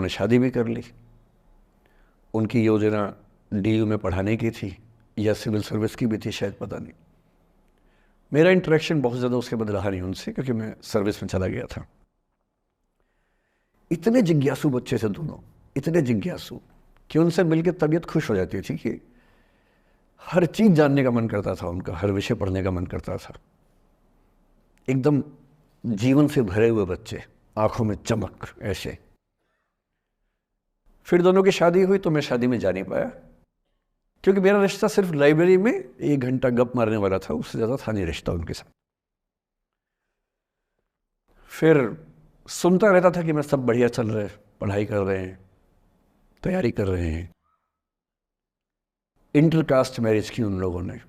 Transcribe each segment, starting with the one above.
उन्होंने शादी भी कर ली। उनकी योजना DU में पढ़ाने की थी या सिविल सर्विस की भी थी, शायद पता नहीं। मेरा इंटरेक्शन बहुत ज़्यादा उसके बाद रहा नहीं उनसे, क्योंकि मैं सर्विस में चला गया था। इतने जिज्ञासु बच्चे थे दोनों, इतने जिज्ञासु कि उनसे मिलकर तबीयत खुश हो जाती थी, कि हर चीज़ जानने का मन करता था उनका, हर विषय पढ़ने का मन करता था। एकदम जीवन से भरे हुए बच्चे, आंखों में चमक ऐसे। फिर दोनों की शादी हुई तो मैं शादी में जा नहीं पाया, क्योंकि मेरा रिश्ता सिर्फ लाइब्रेरी में 1 घंटा गप मारने वाला था, उससे ज़्यादा था नहीं रिश्ता उनके साथ। फिर सुनता रहता था कि मैं सब बढ़िया चल रहे, पढ़ाई कर रहे हैं, तैयारी कर रहे हैं। इंटरकास्ट मैरिज की उन लोगों ने,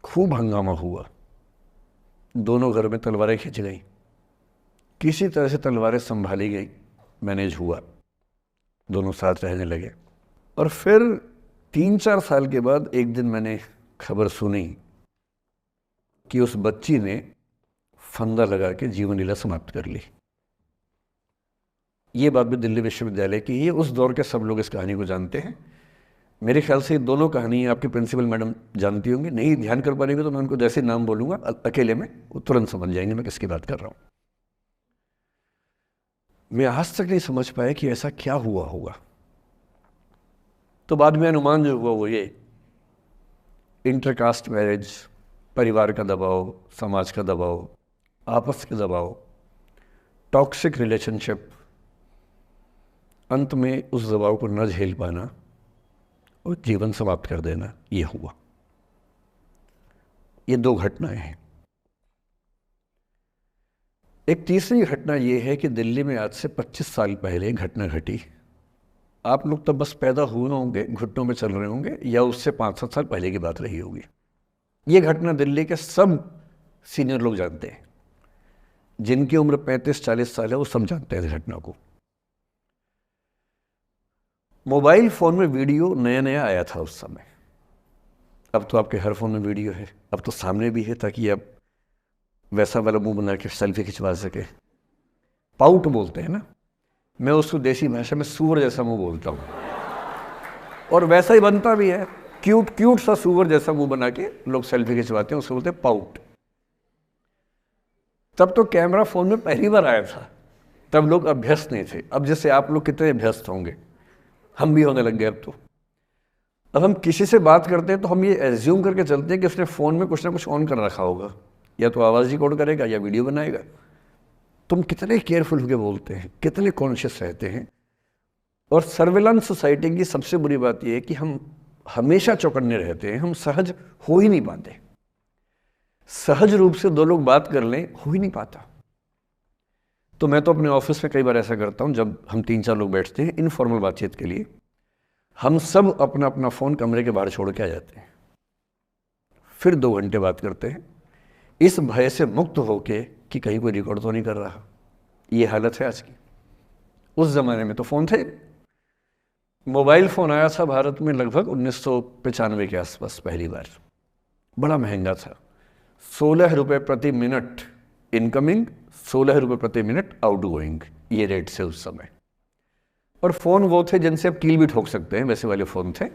खूब हंगामा हुआ, दोनों घर में तलवारें खिंच गई, किसी तरह से तलवारें संभाली गई, मैनेज हुआ, दोनों साथ रहने लगे। और फिर 3-4 साल के बाद एक दिन मैंने खबर सुनी कि उस बच्ची ने फंदा लगा के जीवन लीला समाप्त कर ली। ये बात भी दिल्ली विश्वविद्यालय की है, उस दौर के सब लोग इस कहानी को जानते हैं। मेरे ख्याल से ये दोनों कहानी आपके प्रिंसिपल मैडम जानती होंगी, नहीं ध्यान कर पाएंगे तो मैं उनको जैसे नाम बोलूँगा अकेले में वो तुरंत समझ जाएंगे मैं किसकी बात कर रहा हूँ। मैं आज तक नहीं समझ पाया कि ऐसा क्या हुआ होगा। तो बाद में अनुमान जो हुआ वो ये, इंटरकास्ट मैरिज, परिवार का दबाव, समाज का दबाव, आपस के दबाव, टॉक्सिक रिलेशनशिप, अंत में उस दबाव को न झेल पाना और जीवन समाप्त कर देना, ये हुआ। ये 2 घटनाएं हैं। एक तीसरी घटना ये है कि दिल्ली में आज से 25 साल पहले घटना घटी। आप लोग तब बस पैदा हुए होंगे, घुटनों में चल रहे होंगे, या उससे 5-7 साल पहले की बात रही होगी। ये घटना दिल्ली के सब सीनियर लोग जानते हैं, जिनकी उम्र 35-40 साल है वो सब जानते हैं इस घटना को। मोबाइल फ़ोन में वीडियो नया नया आया था उस समय। अब तो आपके हर फ़ोन में वीडियो है, अब तो सामने भी है, ताकि आप वैसा वाला मुंह बना के सेल्फी खिंचवा सके। पाउट बोलते हैं ना, मैं उसको देसी भाषा में सूअर जैसा मुंह बोलता हूँ, और वैसा ही बनता भी है, क्यूट क्यूट सा सूअर जैसा मुंह बना के लोग सेल्फी खिंचवाते हैं, उसको बोलते हैं पाउट। तब तो कैमरा फ़ोन में पहली बार आया था, तब लोग अभ्यस्त नहीं थे। अब जैसे आप लोग कितने अभ्यस्त होंगे, हम भी होने लग गए अब तो। अब हम किसी से बात करते हैं तो हम ये एज्यूम करके चलते हैं कि उसने फ़ोन में कुछ ना कुछ ऑन कर रखा होगा, या तो आवाज़ रिकॉर्ड करेगा या वीडियो बनाएगा। तुम कितने केयरफुल होकर बोलते हैं, कितने कॉन्शियस रहते हैं। और सर्विलांस सोसाइटी की सबसे बुरी बात यह है कि हम हमेशा चौकन्ने रहते हैं, हम सहज हो ही नहीं पाते। सहज रूप से 2 लोग बात कर लें, हो ही नहीं पाता। तो मैं तो अपने ऑफिस में कई बार ऐसा करता हूँ, जब हम 3-4 लोग बैठते हैं इनफॉर्मल बातचीत के लिए, हम सब अपना अपना फ़ोन कमरे के बाहर छोड़ के आ जाते हैं, फिर 2 घंटे बात करते हैं, इस भय से मुक्त होके कि कहीं कोई रिकॉर्ड तो नहीं कर रहा। ये हालत है आज की। उस ज़माने में तो फ़ोन थे। मोबाइल फ़ोन आया था भारत में लगभग 1995 के आसपास पहली बार, बड़ा महंगा था। 16 रुपये प्रति मिनट इनकमिंग, 16 रुपये प्रति मिनट आउटगोइंग, ये रेट से उस समय। और फ़ोन वो थे जिनसे आप कील भी ठोक सकते हैं, वैसे वाले फ़ोन थे,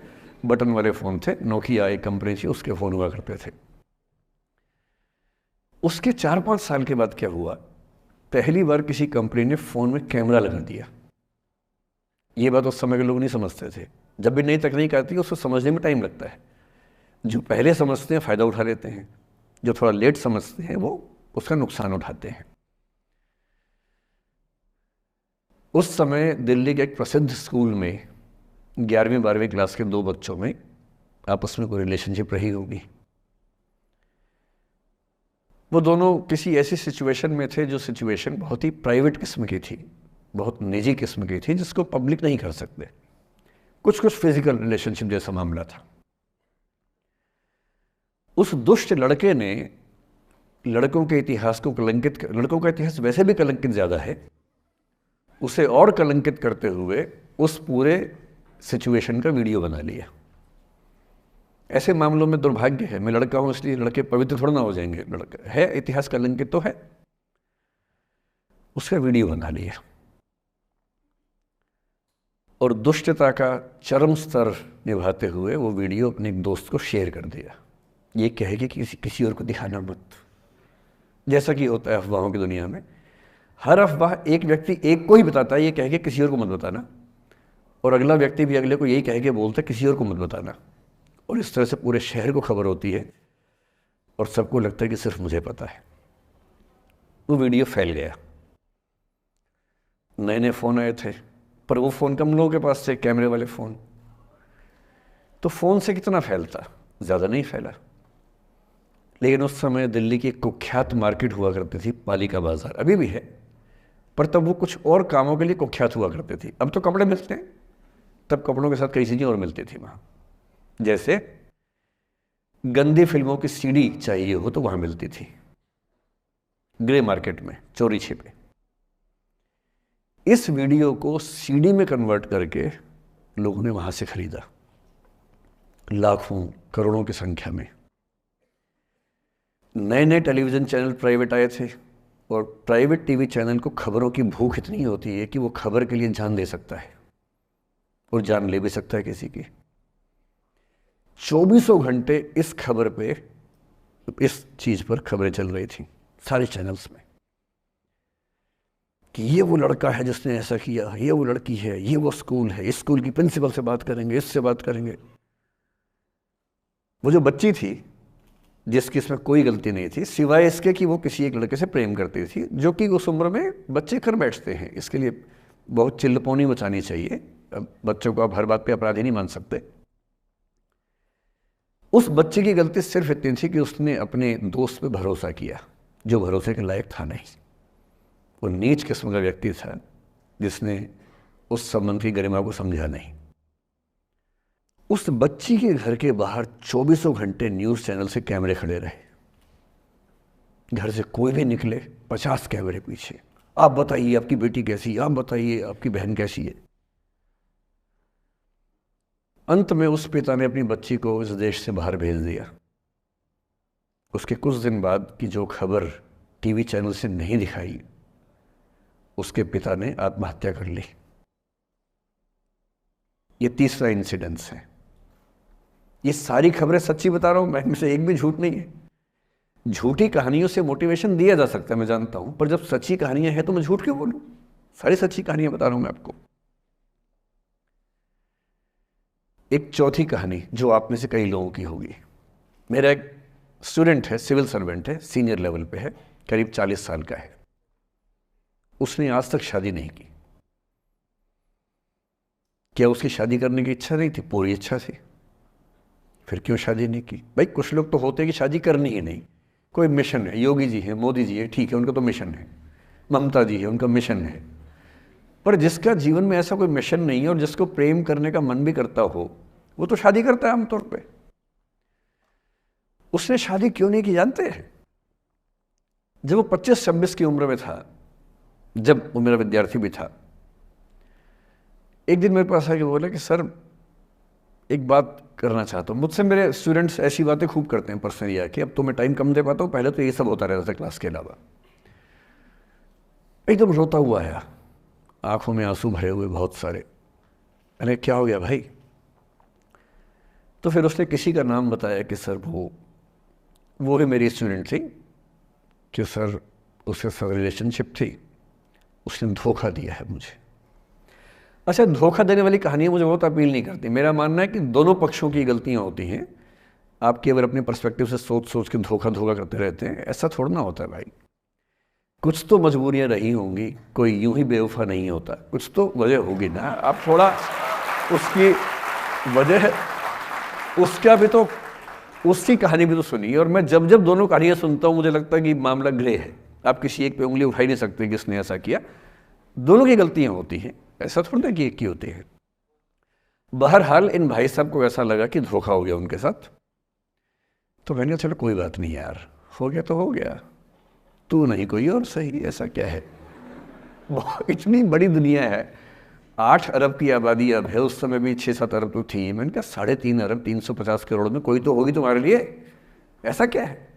बटन वाले फ़ोन थे। नोकिया एक कंपनी थी, उसके फ़ोन हुआ करते थे। उसके 4-5 साल के बाद क्या हुआ, पहली बार किसी कंपनी ने फ़ोन में कैमरा लगा दिया। ये बात उस समय के लोग नहीं समझते थे। जब भी नई तकनीक आती है उसको समझने में टाइम लगता है। जो पहले समझते हैं फ़ायदा उठा लेते हैं, जो थोड़ा लेट समझते हैं वो उसका नुकसान उठाते हैं। उस समय दिल्ली के एक प्रसिद्ध स्कूल में 11वीं-12वीं क्लास के 2 बच्चों में आपस में कोई रिलेशनशिप रही होगी। वो दोनों किसी ऐसी सिचुएशन में थे जो सिचुएशन बहुत ही प्राइवेट किस्म की थी, बहुत निजी किस्म की थी, जिसको पब्लिक नहीं कर सकते। कुछ फिजिकल रिलेशनशिप जैसा मामला था। उस दुष्ट लड़के ने लड़कों के इतिहास को कलंकित, लड़कों का इतिहास वैसे भी कलंकित ज़्यादा है, उसे और कलंकित करते हुए उस पूरे सिचुएशन का वीडियो बना लिया। ऐसे मामलों में दुर्भाग्य है, मैं लड़का हूं इसलिए लड़के पवित्र थोड़ा ना हो जाएंगे। लड़का है, इतिहास कलंकित तो है, उसका वीडियो बना लिया। और दुष्टता का चरम स्तर निभाते हुए वो वीडियो अपने एक दोस्त को शेयर कर दिया, ये कहे कि किसी और को दिखाना मत। जैसा कि होता है अफवाहों की दुनिया में, हर अफवाह एक व्यक्ति एक को ही बताता है, ये कह के किसी और को मत बताना, और अगला व्यक्ति भी अगले को यही कह के बोलता है किसी और को मत बताना, और इस तरह से पूरे शहर को खबर होती है और सबको लगता है कि सिर्फ मुझे पता है। वो वीडियो फैल गया। नए नए फ़ोन आए थे, पर वो फ़ोन कम लोगों के पास थे, कैमरे वाले फ़ोन। तो फ़ोन से कितना फैलता, ज़्यादा नहीं फैला। लेकिन उस समय दिल्ली की एक कुख्यात मार्केट हुआ करती थी, पालिका बाज़ार, अभी भी है, पर तब वो कुछ और कामों के लिए कुख्यात हुआ करती थी। अब तो कपड़े मिलते हैं, तब कपड़ों के साथ कई चीज़ें और मिलती थी वहाँ। जैसे गंदी फिल्मों की सीडी चाहिए हो तो वहाँ मिलती थी, ग्रे मार्केट में, चोरी छिपे। इस वीडियो को सीडी में कन्वर्ट करके लोगों ने वहाँ से खरीदा, लाखों करोड़ों की संख्या में। नए नए टेलीविज़न चैनल प्राइवेट आए थे, और प्राइवेट टीवी चैनल को खबरों की भूख इतनी होती है कि वो खबर के लिए जान दे सकता है और जान ले भी सकता है किसी की। 24 घंटे इस खबर पे, इस चीज़ पर खबरें चल रही थी सारे चैनल्स में, कि ये वो लड़का है जिसने ऐसा किया, ये वो लड़की है, ये वो स्कूल है, इस स्कूल की प्रिंसिपल से बात करेंगे, इससे बात करेंगे। वो जो बच्ची थी जिसकी इसमें कोई गलती नहीं थी, सिवाय इसके कि वो किसी एक लड़के से प्रेम करती थी, जो कि उस उम्र में बच्चे कर बैठते हैं। इसके लिए बहुत चिल्लपौनी मचानी चाहिए। बच्चों को आप हर बात पे अपराधी नहीं मान सकते। उस बच्चे की गलती सिर्फ इतनी थी कि उसने अपने दोस्त पे भरोसा किया, जो भरोसे के लायक था नहीं। वो नीच किस्म का व्यक्ति था जिसने उस संबंध की गरिमा को समझा नहीं। उस बच्ची के घर के बाहर 24 घंटे न्यूज़ चैनल से कैमरे खड़े रहे। घर से कोई भी निकले, 50 कैमरे पीछे, आप बताइए आपकी बेटी कैसी है, आप बताइए आपकी बहन कैसी है। अंत में उस पिता ने अपनी बच्ची को इस देश से बाहर भेज दिया। उसके कुछ दिन बाद की जो खबर टीवी चैनल से नहीं दिखाई, उसके पिता ने आत्महत्या कर ली। ये तीसरा इंसिडेंस है। ये सारी खबरें सच्ची बता रहा हूं मैं, इनमें से एक भी झूठ नहीं है। झूठी कहानियों से मोटिवेशन दिया जा सकता है, मैं जानता हूं, पर जब सच्ची कहानियां हैं तो मैं झूठ क्यों बोलूं? सारी सच्ची कहानियां बता रहा हूं मैं आपको। एक चौथी कहानी जो आप में से कई लोगों की होगी। मेरा एक स्टूडेंट है, सिविल सर्वेंट है, सीनियर लेवल पे है, करीब 40 साल का है। उसने आज तक शादी नहीं की। क्या उसकी शादी करने की इच्छा नहीं थी? पूरी इच्छा थी। फिर क्यों शादी नहीं की? भाई कुछ लोग तो होते हैं कि शादी करनी ही नहीं, कोई मिशन है, योगी जी है, मोदी जी है, ठीक है, उनका तो मिशन है, ममता जी है, उनका मिशन है। पर जिसका जीवन में ऐसा कोई मिशन नहीं है और जिसको प्रेम करने का मन भी करता हो, वो तो शादी करता है आमतौर पे। उसने शादी क्यों नहीं की जानते हैं? जब वो 25-26 की उम्र में था, जब वो मेरा विद्यार्थी भी था, एक दिन मेरे पास आके बोला कि सर एक बात करना चाहता हूँ। मुझसे मेरे स्टूडेंट्स ऐसी बातें खूब करते हैं पर्सनली आके, अब तो मैं टाइम कम दे पाता हूँ, पहले तो ये सब होता रहता था क्लास के अलावा। एकदम रोता हुआ आया, आंखों में आंसू भरे हुए बहुत सारे। मैंने क्या हो गया भाई? तो फिर उसने किसी का नाम बताया कि सर वो भी मेरी स्टूडेंट थी, कि सर उसके साथ रिलेशनशिप थी, उसने धोखा दिया है मुझे। अच्छा, धोखा देने वाली कहानियाँ मुझे बहुत अपील नहीं करती। मेरा मानना है कि दोनों पक्षों की गलतियाँ होती हैं। आप केवल अपने पर्सपेक्टिव से सोच सोच के धोखा करते रहते हैं, ऐसा थोड़ा ना होता है भाई। कुछ तो मजबूरियाँ रही होंगी, कोई यूं ही बेवफा नहीं होता, कुछ तो वजह होगी ना। आप थोड़ा उसकी वजह, उसका भी तो, उसकी कहानी भी तो सुनिए। और मैं जब जब दोनों कहानियाँ सुनता हूँ मुझे लगता है कि मामला ग्रे है। आप किसी एक पे उंगली उठा ही नहीं सकते कि इसने ऐसा किया। दोनों की गलतियाँ होती हैं, ऐसा थोड़ा कि एक की होती है। बहरहाल इन भाई साहब को ऐसा लगा कि धोखा हो गया उनके साथ, तो मैंने कहा चलो कोई बात नहीं यार, हो गया तो हो गया, तू नहीं कोई और सही, ऐसा क्या है। इतनी बड़ी दुनिया है, 8 अरब की आबादी अब है, उस समय भी 6-7 अरब तो थी। मैंने कहा 3.5 अरब 350 करोड़ में कोई तो होगी तुम्हारे लिए, ऐसा क्या है।